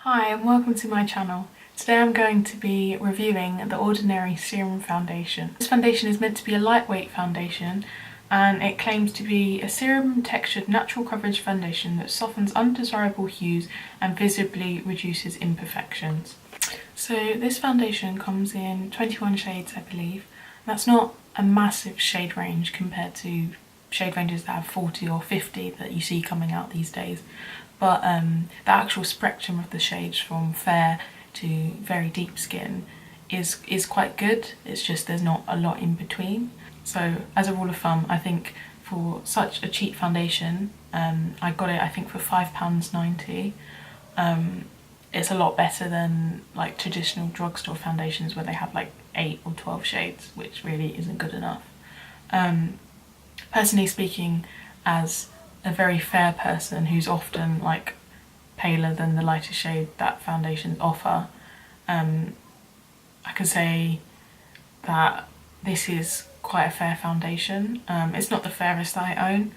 Hi and welcome to my channel. Today I'm going to be reviewing the Ordinary Serum Foundation. This foundation is meant to be a lightweight foundation and it claims to be a serum textured natural coverage foundation that softens undesirable hues and visibly reduces imperfections. So this foundation comes in 21 shades, I believe. That's not a massive shade range compared to shade ranges that have 40 or 50 that you see coming out these days. But the actual spectrum of the shades from fair to very deep skin is quite good. It's just there's not a lot in between. So as a rule of thumb, I think for such a cheap foundation, I got it I think for £5.90. It's a lot better than like traditional drugstore foundations where they have like 8 or 12 shades, which really isn't good enough. Personally speaking, as a very fair person who's often like paler than the lighter shade that foundations offer, I can say that this is quite a fair foundation. It's not the fairest I own,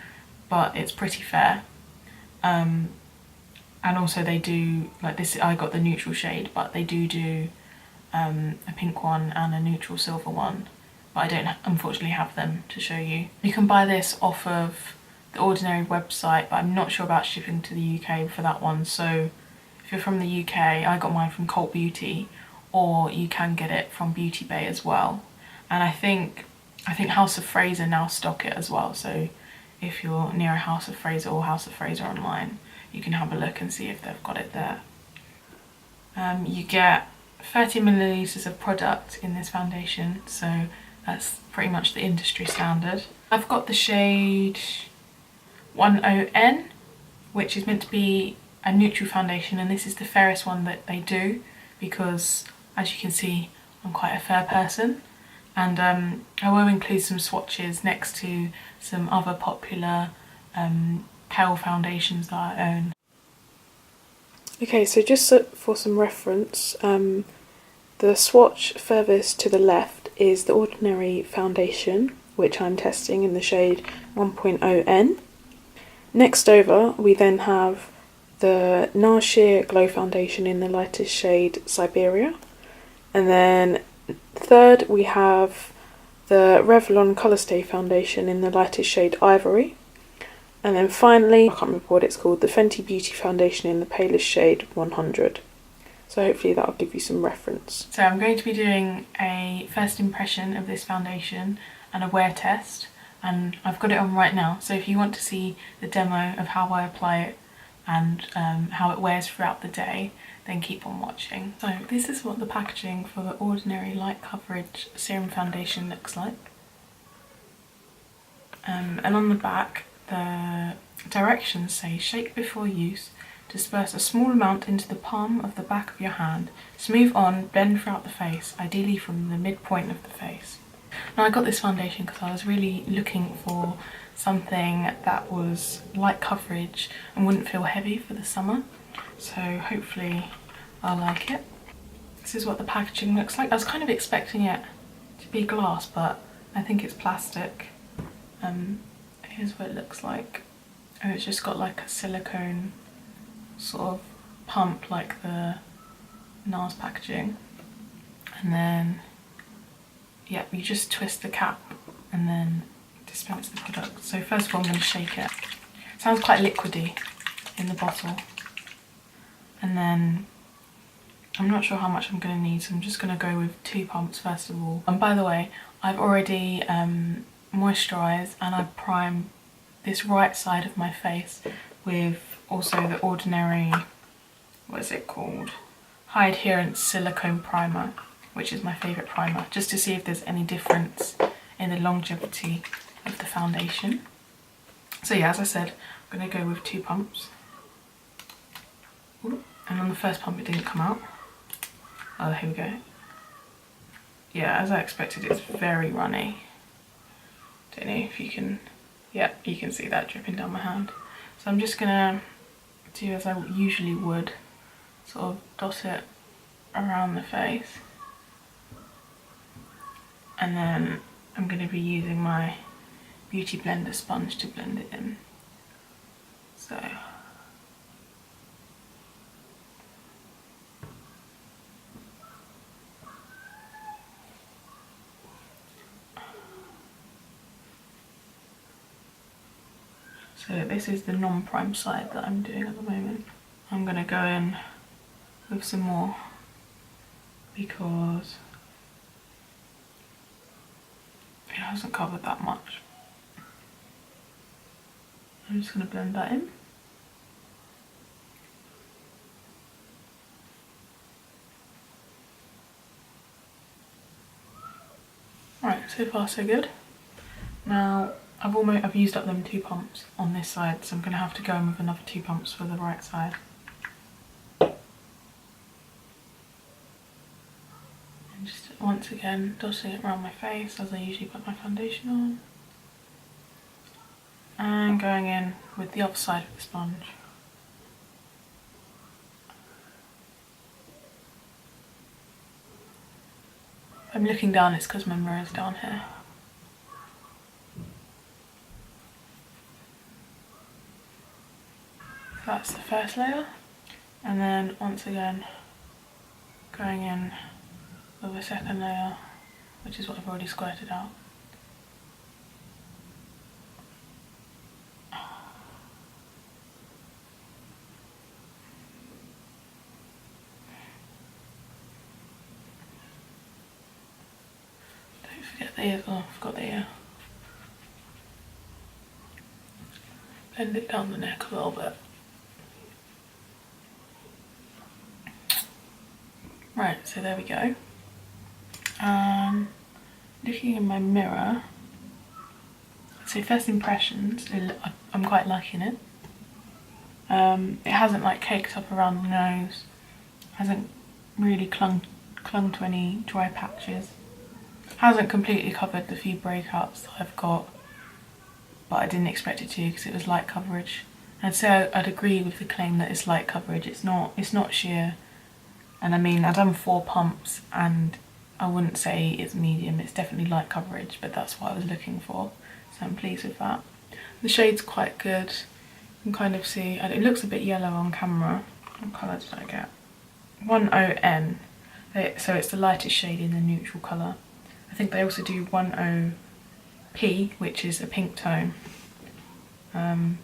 but it's pretty fair. And also they do, like this, I got the neutral shade, but they do a pink one and a neutral silver one, but I don't unfortunately have them to show you. You can buy this off of the Ordinary website, but I'm not sure about shipping to the UK for that one. So if you're from the UK, I got mine from Cult Beauty, or you can get it from Beauty Bay as well. And I think House of Fraser now stock it as well. So if you're near a House of Fraser or House of Fraser online, you can have a look and see if they've got it there. You get 30 millilitres of product in this foundation, so that's pretty much the industry standard. I've got the shade 10N, which is meant to be a neutral foundation, and this is the fairest one that they do because, as you can see, I'm quite a fair person. And I will include some swatches next to some other popular pale foundations that I own. Okay, so just for some reference, the swatch furthest to the left is the Ordinary foundation, which I'm testing in the shade 1.0N. Next over, we then have the NARS Sheer Glow Foundation in the lightest shade Siberia. And then third, we have the Revlon Colourstay Foundation in the lightest shade Ivory. And then finally, I can't remember what it's called, the Fenty Beauty Foundation in the palest shade 100. So hopefully that'll give you some reference. So I'm going to be doing a first impression of this foundation and a wear test. And I've got it on right now, so if you want to see the demo of how I apply it and how it wears throughout the day, then keep on watching. So this is what the packaging for the Ordinary Light Coverage Serum Foundation looks like. And on the back, the directions say, shake before use, disperse a small amount into the palm of the back of your hand, smooth on, blend throughout the face, ideally from the midpoint of the face. Now I got this foundation because I was really looking for something that was light coverage and wouldn't feel heavy for the summer, so hopefully I'll like it. This is what the packaging looks like. I was kind of expecting it to be glass, but I think it's plastic. Here's what it looks like. And it's just got like a silicone sort of pump like the NARS packaging, and then yeah, you just twist the cap and then dispense the product. So first of all I'm going to shake it. It sounds quite liquidy in the bottle. And then I'm not sure how much I'm going to need, so I'm just going to go with 2 pumps first of all. And by the way, I've already moisturised and I've primed this right side of my face with also the Ordinary, what is it called? High Adherence Silicone Primer, which is my favourite primer, just to see if there's any difference in the longevity of the foundation. So yeah, as I said, I'm going to go with 2 pumps. Ooh, and on the first pump it didn't come out. Oh, here we go. Yeah, as I expected, it's very runny. Don't know if you can, yeah, you can see that dripping down my hand. So I'm just going to do as I usually would, sort of dot it around the face. And then I'm going to be using my Beauty Blender sponge to blend it in. So So this is the non-prime side that I'm doing at the moment. I'm going to go in with some more because it hasn't covered that much. I'm just going to blend that in. Right, so far so good. Now I've used up them 2 pumps on this side, so I'm going to have to go in with another 2 pumps for the right side. And just once again dotting it around my face as I usually put my foundation on. And going in with the other side of the sponge. If I'm looking down, it's because my mirror's down here. So that's the first layer. And then once again, going in with a second layer, which is what I've already squirted out. Forget the ears. Oh, I've got the ear. Blend it down the neck a little bit. Right, so there we go. Looking in my mirror, so first impressions, I'm quite liking it. It hasn't like caked up around the nose, hasn't really clung to any dry patches. Hasn't completely covered the few breakouts that I've got, but I didn't expect it to because it was light coverage. And so I'd agree with the claim that it's light coverage. It's not sheer. And I mean, I've done 4 pumps and I wouldn't say it's medium. It's definitely light coverage, but that's what I was looking for. So I'm pleased with that. The shade's quite good. You can kind of see, it looks a bit yellow on camera. What colour did I get? 10N. So it's the lightest shade in the neutral colour. I think they also do 10P, which is a pink tone. And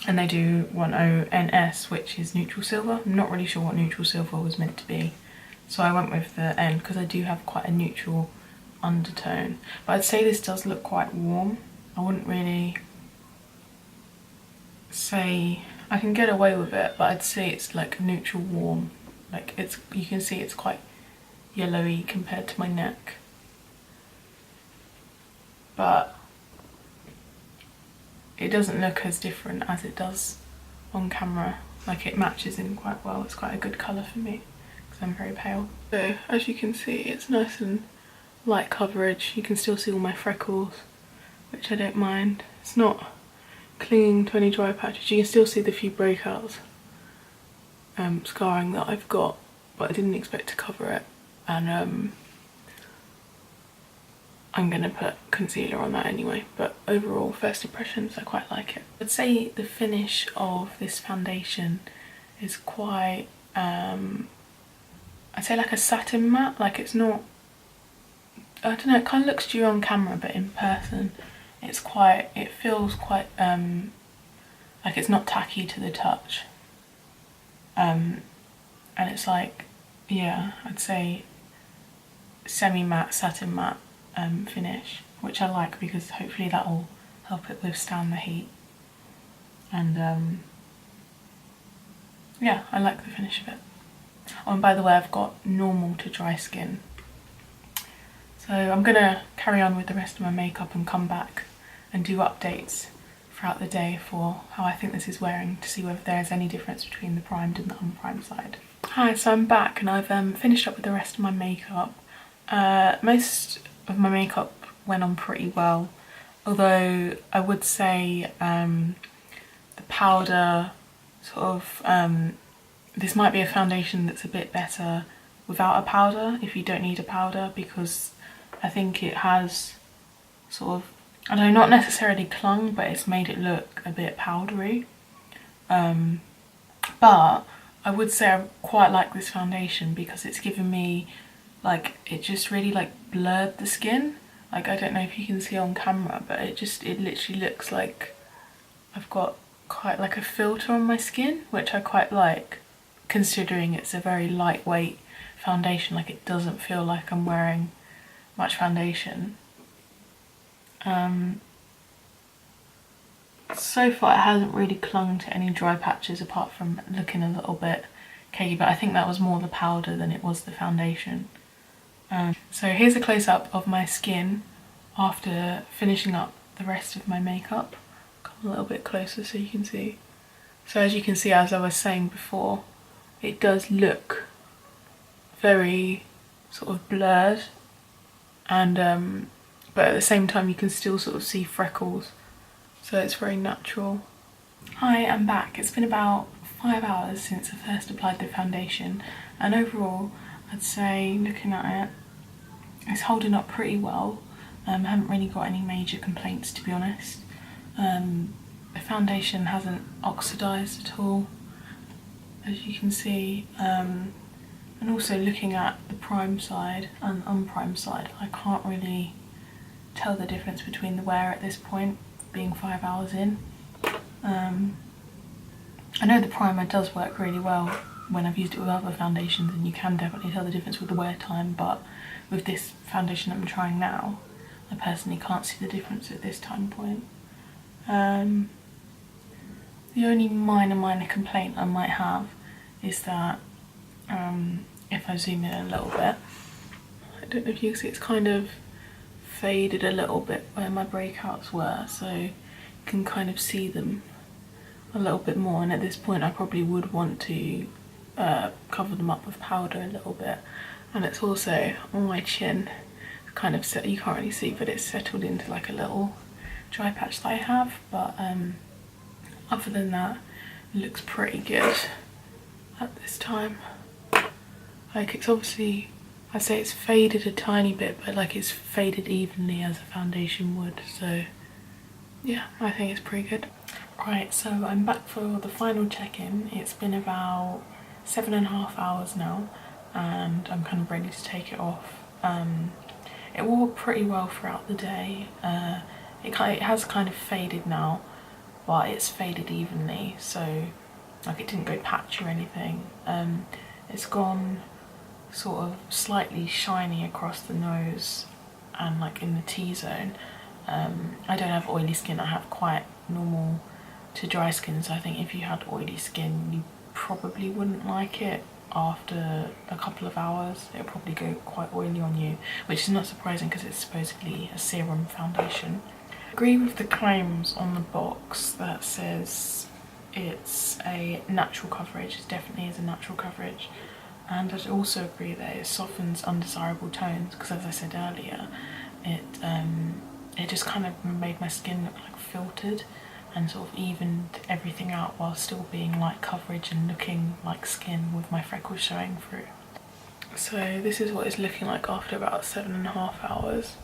they do 10NS, which is neutral silver. I'm not really sure what neutral silver was meant to be. So I went with the N because I do have quite a neutral undertone. But I'd say this does look quite warm. I wouldn't really say, I can get away with it, but I'd say it's like neutral warm. Like you can see it's quite yellowy compared to my neck. But it doesn't look as different as it does on camera. Like it matches in quite well. It's quite a good colour for me because I'm very pale. So as you can see, it's nice and light coverage. You can still see all my freckles, which I don't mind. It's not clinging to any dry patches. You can still see the few breakouts, scarring that I've got, but I didn't expect to cover it. And I'm gonna put concealer on that anyway, but overall, first impressions, I quite like it. I'd say the finish of this foundation is quite, I'd say like a satin matte. Like it's not, I don't know, it kind of looks dewy on camera, but in person, it's quite, it feels quite, like it's not tacky to the touch. And it's like, yeah, I'd say semi-matte, satin matte finish, which I like because hopefully that will help it withstand the heat. And yeah, I like the finish of it. Oh, and by the way, I've got normal to dry skin. So I'm gonna carry on with the rest of my makeup and come back and do updates throughout the day for how I think this is wearing, to see whether there's any difference between the primed and the unprimed side. Hi, so I'm back and I've finished up with the rest of my makeup. Most of my makeup went on pretty well, although I would say the powder sort of, this might be a foundation that's a bit better without a powder, if you don't need a powder, because I think it has sort of, I don't know, not necessarily clung, but it's made it look a bit powdery. But I would say I quite like this foundation because it's given me, like, it just really like blurred the skin. Like, I don't know if you can see on camera, but it literally looks like I've got quite like a filter on my skin, which I quite like, considering it's a very lightweight foundation. Like, it doesn't feel like I'm wearing much foundation. So far it hasn't really clung to any dry patches apart from looking a little bit cakey, but I think that was more the powder than it was the foundation. So here's a close-up of my skin after finishing up the rest of my makeup. Come a little bit closer so you can see. So as you can see, as I was saying before, it does look very sort of blurred, and but at the same time you can still sort of see freckles, so it's very natural. Hi, I'm back. It's been about 5 hours since I first applied the foundation, and overall I'd say, looking at it, it's holding up pretty well. I haven't really got any major complaints, to be honest. The foundation hasn't oxidised at all, as you can see, and also looking at the prime side and unprimed side, I can't really tell the difference between the wear at this point, being 5 hours in. I know the primer does work really well when I've used it with other foundations, and you can definitely tell the difference with the wear time, but with this foundation that I'm trying now, I personally can't see the difference at this time point. The only minor complaint I might have is that if I zoom in a little bit, I don't know if you can see, it's kind of faded a little bit where my breakouts were, so you can kind of see them a little bit more, and at this point I probably would want to cover them up with powder a little bit. And it's also on my chin, kind of set, you can't really see, but it's settled into like a little dry patch that I have, but other than that, it looks pretty good at this time. Like, it's obviously, I'd say it's faded a tiny bit, but like it's faded evenly as a foundation would, so yeah, I think it's pretty good. Right, so I'm back for the final check-in. It's been about 7.5 hours now, and I'm kind of ready to take it off. It wore pretty well throughout the day. It has kind of faded now, but it's faded evenly, so like it didn't go patchy or anything. It's gone sort of slightly shiny across the nose and like in the T-zone. I don't have oily skin, I have quite normal to dry skin, so I think if you had oily skin you probably wouldn't like it. After a couple of hours it'll probably go quite oily on you, which is not surprising because it's supposedly a serum foundation. I agree with the claims on the box that says it's a natural coverage. It definitely is a natural coverage, and I also agree that it softens undesirable tones, because as I said earlier, it just kind of made my skin look like filtered and sort of evened everything out while still being light coverage and looking like skin with my freckles showing through. So this is what it's looking like after about 7.5 hours.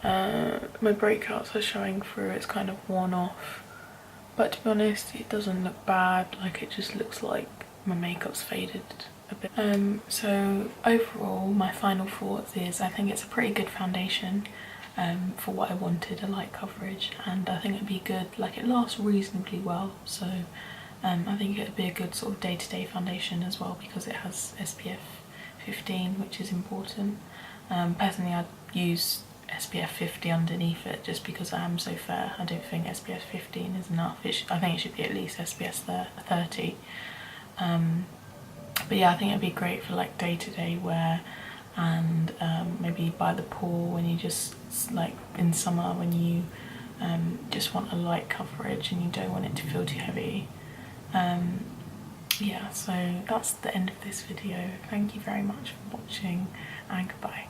My breakouts are showing through, it's kind of worn off, but to be honest it doesn't look bad, like it just looks like my makeup's faded a bit. So overall my final thoughts is I think it's a pretty good foundation. For what I wanted, a light coverage, and I think it'd be good, like it lasts reasonably well, so I think it'd be a good sort of day-to-day foundation as well, because it has SPF 15, which is important. Personally I'd use SPF 50 underneath it just because I am so fair. I don't think SPF 15 is enough. I think it should be at least SPF 30. But yeah, I think it'd be great for like day-to-day wear, and maybe by the pool when you just, like in summer when you just want a light coverage and you don't want it to feel too heavy. Yeah, so that's the end of this video. Thank you very much for watching, and goodbye.